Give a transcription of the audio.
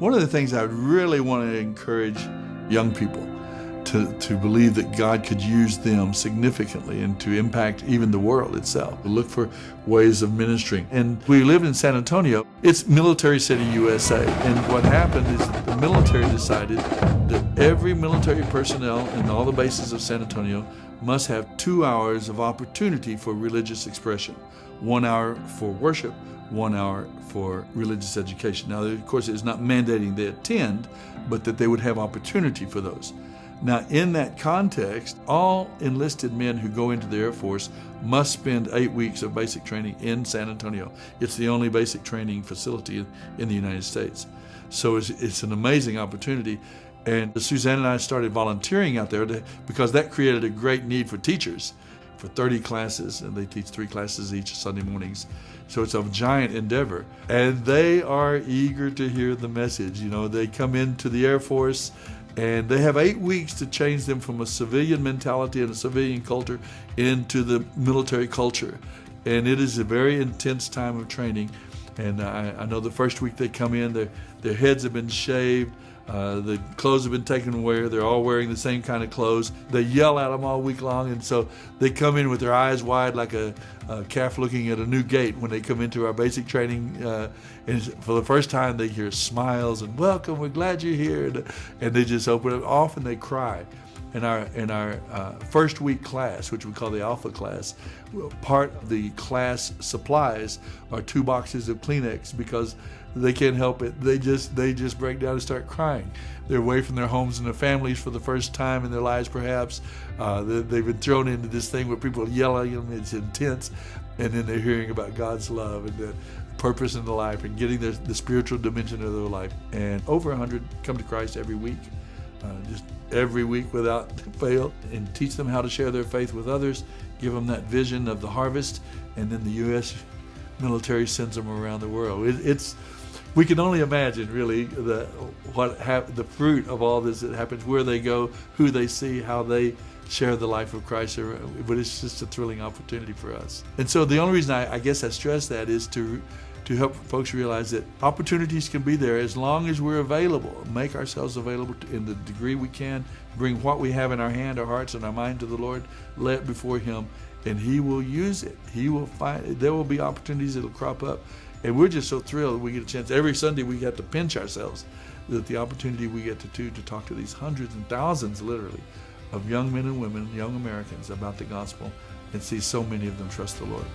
One of the things I really want to encourage young people to believe that God could use them significantly and to impact even the world itself. Look for ways of ministering. And we live in San Antonio. It's Military City, USA. And what happened is that the military decided that every military personnel in all the bases of San Antonio must have 2 hours of opportunity for religious expression. 1 hour for worship, 1 hour for religious education. Now, of course, it's not mandating they attend, but that they would have opportunity for those. Now, in that context, all enlisted men who go into the Air Force must spend 8 weeks of basic training in San Antonio. It's the only basic training facility in the United States. So it's an amazing opportunity. And Suzanne and I started volunteering out there because that created a great need for teachers for 30 classes, and they teach 3 classes each Sunday mornings. So it's a giant endeavor. And they are eager to hear the message. You know, they come into the Air Force and they have 8 weeks to change them from a civilian mentality and a civilian culture into the military culture. And it is a very intense time of training. And I know the first week they come in, their heads have been shaved, the clothes have been taken away, they're all wearing the same kind of clothes. They yell at them all week long, and so they come in with their eyes wide like a calf looking at a new gate when they come into our basic training. And for the first time they hear smiles and welcome, we're glad you're here, and they just open it. Often they cry. In our first week class, which we call the Alpha class, part of the class supplies are 2 boxes of Kleenex because they can't help it. They just break down and start crying. They're away from their homes and their families for the first time in their lives, perhaps. They've been thrown into this thing where people yell at them. It's intense, and then they're hearing about God's love and the purpose in their life and getting the spiritual dimension of their life. And over 100 come to Christ every week. Just every week without fail, and teach them how to share their faith with others, give them that vision of the harvest, and then the U.S. military sends them around the world. We can only imagine really the fruit of all this that happens, where they go, who they see, how they share the life of Christ, but it's just a thrilling opportunity for us. And so the only reason I guess I stress that is to help folks realize that opportunities can be there as long as we're available. Make ourselves available in the degree we can. Bring what we have in our hand, our hearts, and our mind to the Lord. Lay it before Him, and He will use it. He will find. There will be opportunities that'll crop up, and we're just so thrilled we get a chance. Every Sunday we have to pinch ourselves that the opportunity we get to talk to these hundreds and thousands, literally, of young men and women, young Americans about the gospel, and see so many of them trust the Lord.